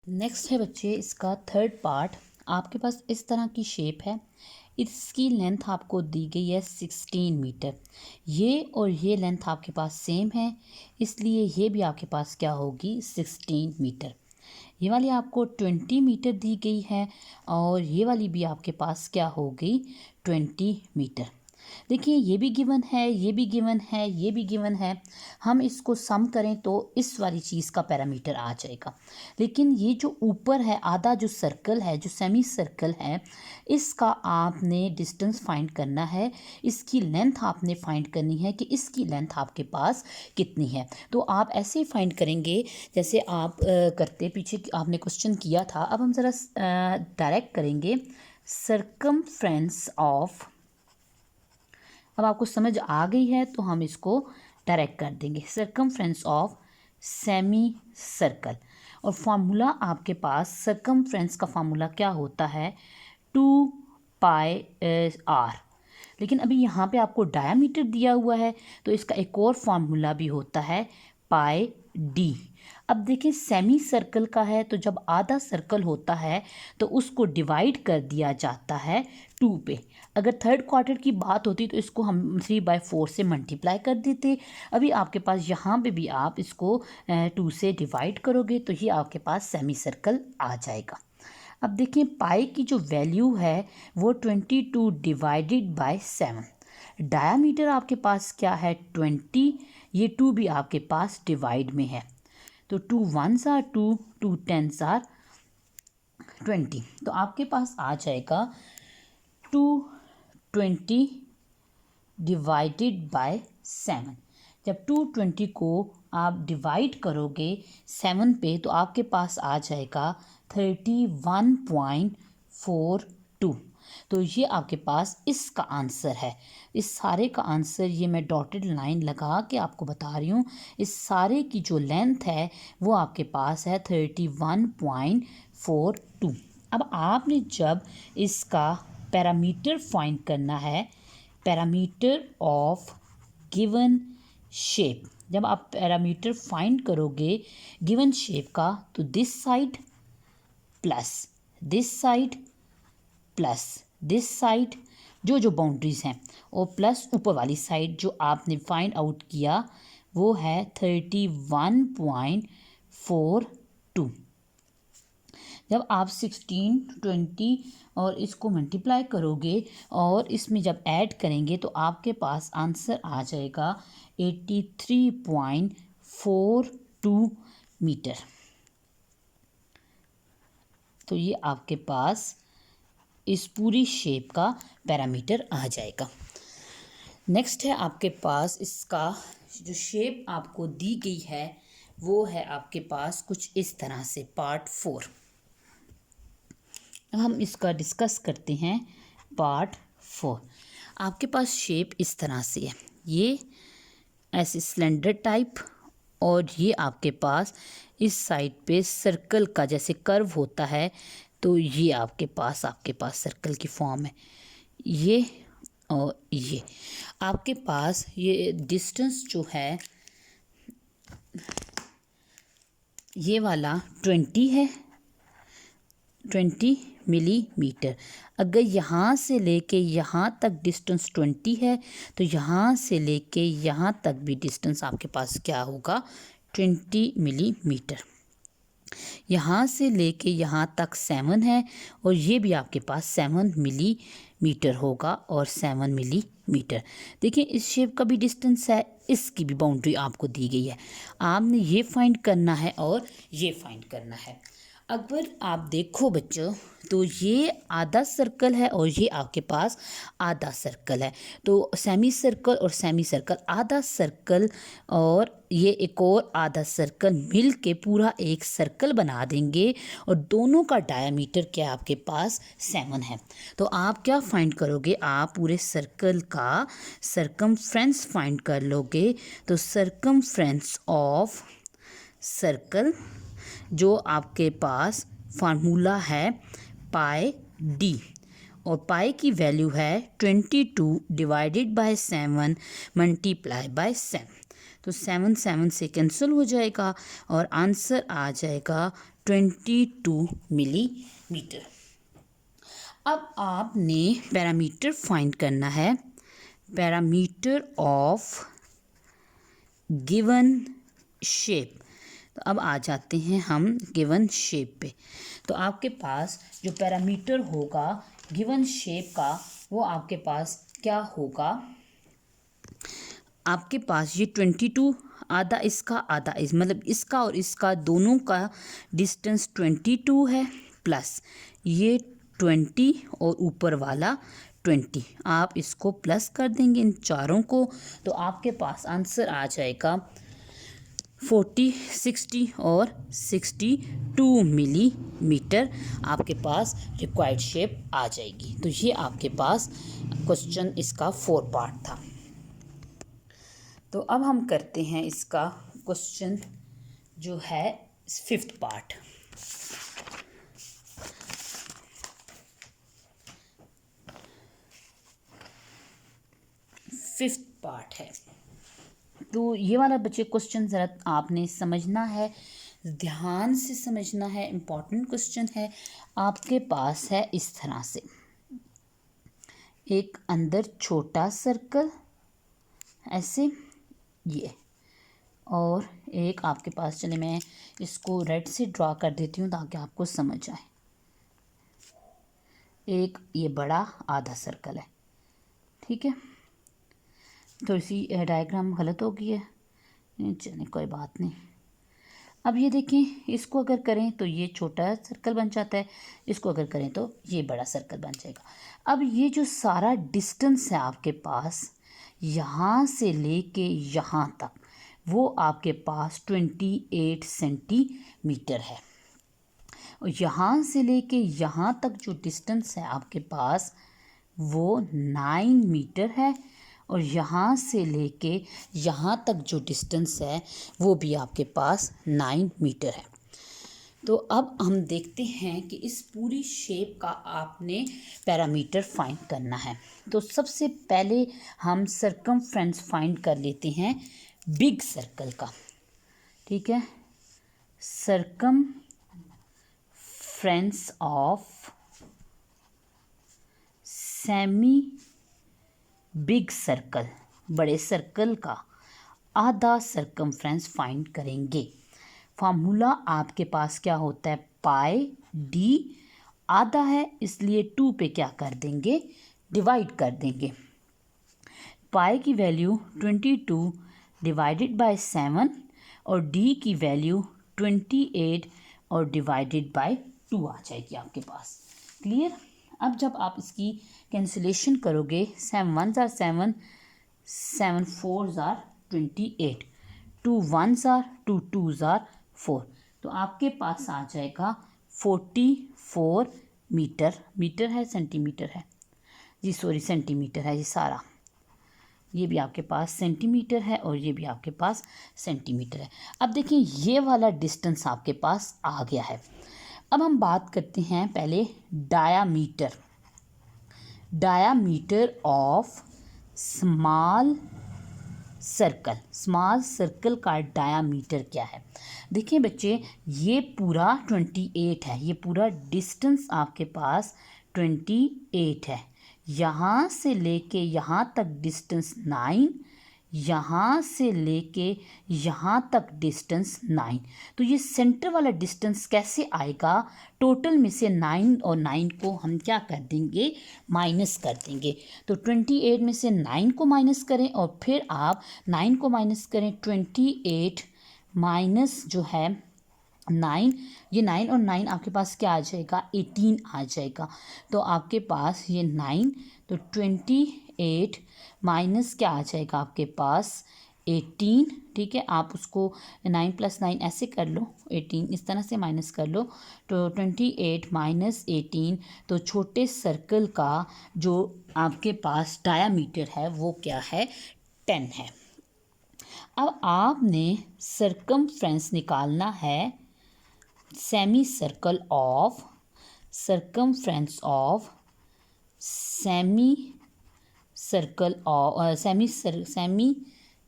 Next है बच्चे इसका थर्ड पार्ट। आपके पास इस तरह की शेप है, इसकी लेंथ आपको दी गई है 16 मीटर। ये और ये लेंथ आपके पास सेम है, इसलिए ये भी आपके पास क्या होगी 16 मीटर। ये वाली आपको 20 मीटर दी गई है और ये वाली भी आपके पास क्या हो गई 20 मीटर। देखिए ये भी गिवन है, ये भी गिवन है, ये भी गिवन है। हम इसको सम करें तो इस वाली चीज़ का पैरामीटर आ जाएगा। लेकिन ये जो ऊपर है आधा जो सर्कल है, जो सेमी सर्कल है, इसका आपने डिस्टेंस फाइंड करना है, इसकी लेंथ आपने फाइंड करनी है कि इसकी लेंथ आपके पास कितनी है। तो आप ऐसे फाइंड करेंगे जैसे आप करते पीछे आपने क्वेश्चन किया था। अब हम ज़रा डायरेक्ट करेंगे सर्कमफ्रेंस ऑफ। अब आपको समझ आ गई है तो हम इसको डायरेक्ट कर देंगे। सर्कमफ्रेंस ऑफ सेमी सर्कल, और फार्मूला आपके पास सर्कमफ्रेंस का फार्मूला क्या होता है 2πr। लेकिन अभी यहाँ पे आपको डायामीटर दिया हुआ है तो इसका एक और फार्मूला भी होता है पाई डी। अब देखिए सेमी सर्कल का है तो जब आधा सर्कल होता है तो उसको डिवाइड कर दिया जाता है 2 पे। अगर थर्ड क्वार्टर की बात होती तो इसको हम 3/4 से मल्टीप्लाई कर देते। अभी आपके पास यहाँ पे भी आप इसको 2 से डिवाइड करोगे तो ये आपके पास सेमी सर्कल आ जाएगा। अब देखिए पाई की जो वैल्यू है वो 22 डिवाइडेड बाय 7। डायामीटर आपके पास क्या है 20, ये 2 भी आपके पास डिवाइड में है तो 2 1s आर 2, 2 10s आर 20। तो आपके पास आ जाएगा 220 डिवाइडेड बाय 7। जब 220 को आप डिवाइड करोगे 7 पे तो आपके पास आ जाएगा 31.42। तो ये आपके पास इसका आंसर है। इस सारे का आंसर ये मैं डॉटेड लाइन लगा के आपको बता रही हूँ। इस सारे की जो लेंथ है वो आपके पास है 31.42। अब आपने जब इसका पैरामीटर फाइंड करना है, पैरामीटर ऑफ गिवन शेप, जब आप पैरामीटर फाइंड करोगे गिवन शेप का तो this side plus this side plus this side जो जो बाउंड्रीज हैं और प्लस ऊपर वाली साइड जो आपने फाइंड आउट किया वो है 31.42। जब आप 16 20 और इसको मल्टीप्लाई करोगे और इसमें जब ऐड करेंगे तो आपके पास आंसर आ जाएगा 83.42 मीटर। तो ये आपके पास इस पूरी शेप का पैरामीटर आ जाएगा। नेक्स्ट है आपके पास इसका जो शेप आपको दी गई है वो है आपके पास कुछ इस तरह से पार्ट 4। अब हम इसका डिस्कस करते हैं पार्ट 4। आपके पास शेप इस तरह से है, ये ऐसे सिलेंडर टाइप, और ये आपके पास इस साइड पे सर्कल का जैसे कर्व होता है तो ये आपके पास सर्कल की फॉर्म है। ये और ये आपके पास ये डिस्टेंस जो है ये वाला 20 है, 20 मिलीमीटर। अगर यहाँ से लेके यहाँ तक डिस्टेंस 20 है तो यहाँ से लेके यहाँ तक भी डिस्टेंस आपके पास क्या होगा 20 मिलीमीटर। यहाँ से लेके यहाँ तक 7 है और ये भी आपके पास 7 मिलीमीटर होगा और 7 मिलीमीटर। देखिए इस शेप का भी डिस्टेंस है, इसकी भी बाउंड्री आपको दी गई है। आपने ये फाइंड करना है और ये फाइंड करना है। अगर आप देखो बच्चों तो ये आधा सर्कल है और ये आपके पास आधा सर्कल है, तो सेमी सर्कल और सेमी सर्कल, आधा सर्कल और ये एक और आधा सर्कल मिल के पूरा एक सर्कल बना देंगे और दोनों का डायामीटर क्या आपके पास 7 है। तो आप क्या फाइंड करोगे, आप पूरे सर्कल का सर्कमफ्रेंस फाइंड कर लोगे। तो सर्कमफ्रेंस ऑफ सर्कल जो आपके पास फार्मूला है पाई डी, और पाई की वैल्यू है 22 डिवाइडेड बाय 7 मल्टीप्लाई बाय 7। तो 7 7 से कैंसिल हो जाएगा और आंसर आ जाएगा 22 मिलीमीटर। अब आपने पैरामीटर फाइंड करना है, पैरामीटर ऑफ गिवन शेप। तो अब आ जाते हैं हम गिवन शेप पे। तो आपके पास जो पैरामीटर होगा गिवन शेप का वो आपके पास क्या होगा, आपके पास ये 22 आधा इसका आधा इस मतलब इसका और इसका दोनों का डिस्टेंस 22 है, प्लस ये 20 और ऊपर वाला 20। आप इसको प्लस कर देंगे इन चारों को, तो आपके पास आंसर आ जाएगा 40 60 और 62 मिलीमीटर। आपके पास रिक्वायर्ड शेप आ जाएगी। तो ये आपके पास क्वेश्चन इसका 4 पार्ट था। तो अब हम करते हैं इसका क्वेश्चन जो है 5th पार्ट। फिफ्थ पार्ट है। तो ये वाला बच्चे क्वेश्चन ज़रा आपने समझना है, ध्यान से समझना है, इम्पॉर्टेंट क्वेश्चन है। आपके पास है इस तरह से एक अंदर छोटा सर्कल ऐसे ये, और एक आपके पास, चले मैं इसको रेड से ड्रा कर देती हूँ ताकि आपको समझ आए। एक ये बड़ा आधा सर्कल है, ठीक है। थोड़ी सी डायग्राम गलत हो गई है, चलिए कोई बात नहीं। अब ये देखें, इसको अगर करें तो ये छोटा सर्कल बन जाता है, इसको अगर करें तो ये बड़ा सर्कल बन जाएगा। अब ये जो सारा डिस्टेंस है आपके पास यहाँ से लेके यहाँ तक, वो आपके पास 28 सेंटीमीटर है। और यहाँ से लेके यहाँ तक जो डिस्टेंस है आपके पास वो 9 मीटर है। और यहाँ से लेके यहाँ तक जो डिस्टेंस है वो भी आपके पास 9 मीटर है। तो अब हम देखते हैं कि इस पूरी शेप का आपने पैरामीटर फाइंड करना है। तो सबसे पहले हम सर्कमफ्रेंस फाइंड कर लेते हैं बिग सर्कल का, ठीक है। Circumference of semi big circle, बड़े सर्कल का आधा सर्कमफ्रेंस फाइंड करेंगे। फार्मूला आपके पास क्या होता है, पाई डी, आधा है इसलिए 2 पे क्या कर देंगे, डिवाइड कर देंगे। पाई की वैल्यू 22 डिवाइडेड बाय 7 और डी की वैल्यू 28 और डिवाइडेड बाय 2 आ जाएगी आपके पास। क्लियर। अब जब आप इसकी कैंसिलेशन करोगे, 7 1s are 7, 7 4s are 28, 2 1s are 2 2s are 4, तो आपके पास आ जाएगा 44 मीटर। मीटर है सेंटीमीटर है जी, सॉरी सेंटीमीटर है ये सारा, ये भी आपके पास सेंटीमीटर है और ये भी आपके पास सेंटीमीटर है। अब देखिए ये वाला डिस्टेंस आपके पास आ गया है। अब हम बात करते हैं पहले diameter, diameter of small circle. Small circle का डायामीटर क्या है, देखिए बच्चे ये पूरा 28 है, ये पूरा डिस्टेंस आपके पास 28 है। यहाँ से लेके यहाँ तक डिस्टेंस 9, यहाँ से लेके यहाँ तक डिस्टेंस 9। तो ये सेंटर वाला डिस्टेंस कैसे आएगा, टोटल में से 9 और 9 को हम क्या कर देंगे, माइनस कर देंगे। तो 28 में से 9 को माइनस करें और फिर आप 9 को माइनस करें, 28 माइनस जो है 9, ये 9 और 9 आपके पास क्या आ जाएगा, 18 आ जाएगा। तो आपके पास ये 9, तो 28 माइनस क्या आ जाएगा आपके पास 18, ठीक है। आप उसको 9 + 9 ऐसे कर लो, 18 इस तरह से माइनस कर लो, तो 28 माइनस 18, तो छोटे सर्कल का जो आपके पास डायामीटर है वो क्या है, 10 है। अब आपने सर्कमफ्रेंस निकालना है semi circle of, circumference of semi circle of semi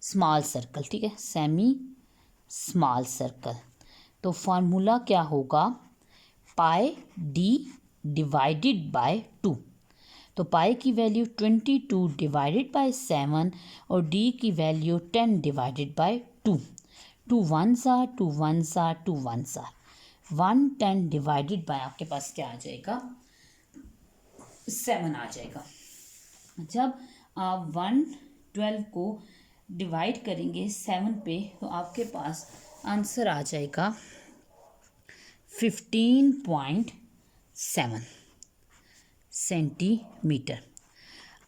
small circle, ठीक है, सेमी स्मॉल सर्कल। तो फार्मूला क्या होगा, पाई डी डिवाइडेड बाय 2। तो पाई की वैल्यू 22 डिवाइडेड बाय 7 और डी की value 10 divided by 2। 2 1s are 2 1s are 2 1s are 110 divided by आपके पास क्या आ जाएगा, 7 आ जाएगा। जब आप 112 को डिवाइड करेंगे 7 पे तो आपके पास आंसर आ जाएगा 15.7 सेंटीमीटर।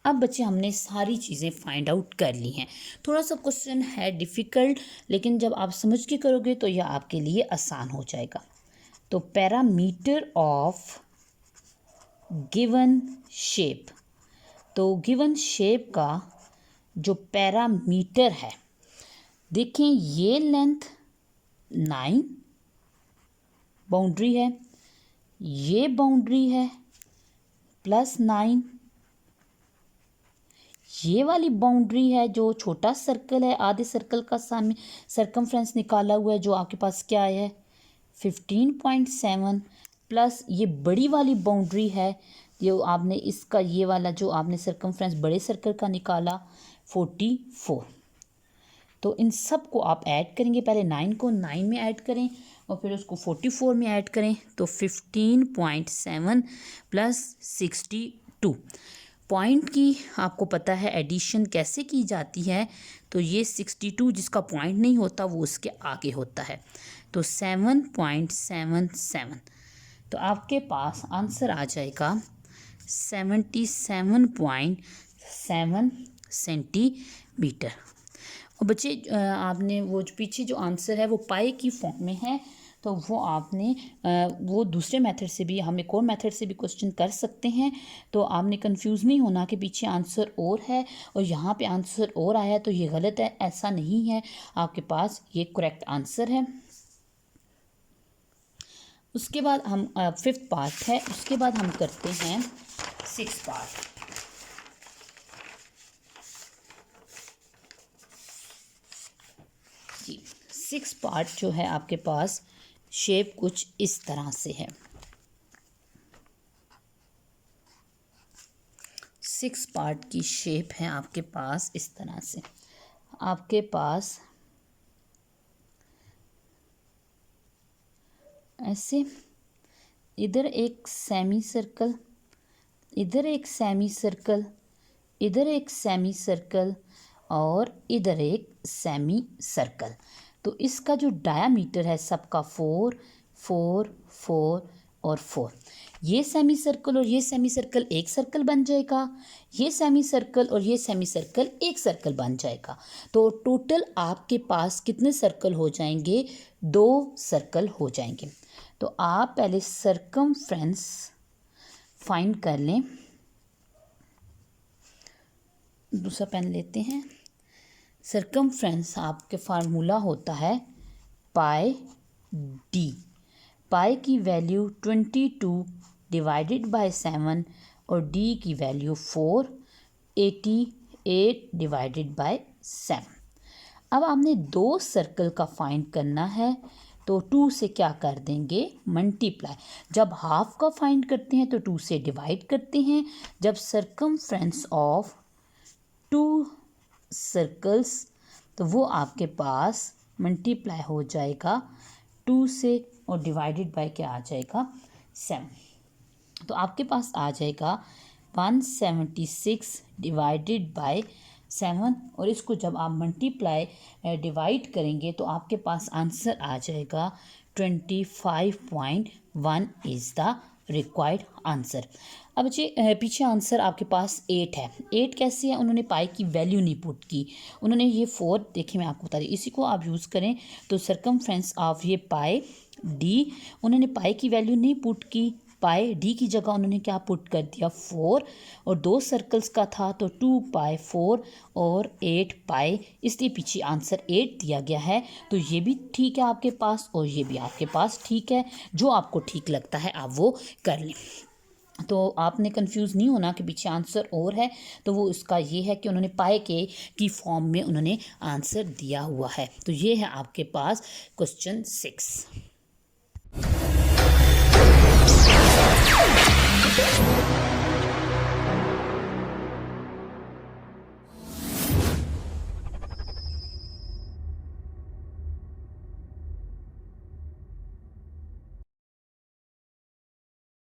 अब बच्चे हमने सारी चीज़ें फाइंड आउट कर ली हैं। थोड़ा सा क्वेश्चन है डिफ़िकल्ट, लेकिन जब आप समझ के करोगे तो यह आपके लिए आसान हो जाएगा। तो पैरामीटर ऑफ गिवन शेप, तो गिवन शेप का जो पैरामीटर है, देखें ये लेंथ 9 बाउंड्री है, ये बाउंड्री है +9, ये वाली बाउंड्री है जो छोटा सर्कल है, आधे सर्कल का सामने सरकमफ्रेंस निकाला हुआ है जो आपके पास क्या है 15.7 प्लस ये बड़ी वाली बाउंड्री है जो आपने इसका ये वाला जो आपने सरकमफ्रेंस बड़े सर्कल का निकाला 44। तो इन सब को आप ऐड करेंगे, पहले 9 को 9 में ऐड करें और फिर उसको 44 में ऐड करें तो 15.7 प्लस 62। पॉइंट की आपको पता है एडिशन कैसे की जाती है, तो ये 62 जिसका पॉइंट नहीं होता वो उसके आगे होता है, तो 7.77। तो आपके पास आंसर आ जाएगा 77.7 सेंटीमीटर। और बच्चे आपने वो जो पीछे जो आंसर है वो पाई की फॉर्म में है, तो वो आपने वो दूसरे मेथड से भी, हम एक और मेथड से भी क्वेश्चन कर सकते हैं। तो आपने कंफ्यूज नहीं होना कि पीछे आंसर और है और यहाँ पे आंसर और आया है तो ये गलत है, ऐसा नहीं है, आपके पास ये करेक्ट आंसर है। उसके बाद हम 5th पार्ट है, उसके बाद हम करते हैं 6th पार्ट। जी 6th पार्ट जो है आपके पास शेप कुछ इस तरह से है। 6 पार्ट की शेप है आपके पास इस तरह से। आपके पास ऐसे इधर एक सेमी सर्कल, इधर एक सेमी सर्कल, इधर एक सेमी सर्कल और इधर एक सेमी सर्कल। तो इसका जो डायामीटर है सबका 4 4 4 और 4। ये सेमी सर्कल और ये सेमी सर्कल एक सर्कल बन जाएगा, ये सेमी सर्कल और ये सेमी सर्कल एक सर्कल बन जाएगा। तो टोटल आपके पास कितने सर्कल हो जाएंगे, 2 सर्कल हो जाएंगे। तो आप पहले सरकमफ्रेंस फाइंड कर लें। दूसरा पेन लेते हैं। सरकमफ्रेंस आपके फार्मूला होता है पाई डी। पाई की वैल्यू 22 डिवाइडेड बाय 7 और डी की वैल्यू 4 88 डिवाइडेड बाय 7। अब आपने 2 सर्कल का फाइंड करना है, तो 2 से क्या कर देंगे, मल्टीप्लाई। जब हाफ का फाइंड करते हैं तो 2 से डिवाइड करते हैं। जब सरकमफ्रेंस ऑफ 2 सर्कल्स, तो वो आपके पास मल्टीप्लाई हो जाएगा 2 से और डिवाइडेड बाय क्या आ जाएगा 7। तो आपके पास आ जाएगा 176 डिवाइडेड बाय 7 और इसको जब आप मल्टीप्लाई डिवाइड करेंगे तो आपके पास आंसर आ जाएगा 25.1 इज़ द रिक्वायर्ड आंसर। अब बच्चे पीछे आंसर आपके पास 8 है। 8 कैसे है, उन्होंने पाई की वैल्यू नहीं पुट की, उन्होंने ये 4 देखिए मैं आपको बता दी, इसी को आप यूज़ करें। तो सरकमफ्रेंस ऑफ ये पाई डी, उन्होंने पाई की वैल्यू नहीं पुट की, पाई डी की जगह उन्होंने क्या पुट कर दिया 4 और 2 सर्कल्स का था तो 2 पाई 4 और 8 पाई, इसलिए पीछे आंसर 8 दिया गया है। तो ये भी ठीक है आपके पास और ये भी आपके पास ठीक है, जो आपको ठीक लगता है आप वो कर लें। तो आपने कंफ्यूज नहीं होना कि पीछे आंसर और है, तो वो इसका ये है कि उन्होंने पाए के की फॉर्म में उन्होंने आंसर दिया हुआ है। तो ये है आपके पास क्वेश्चन 6।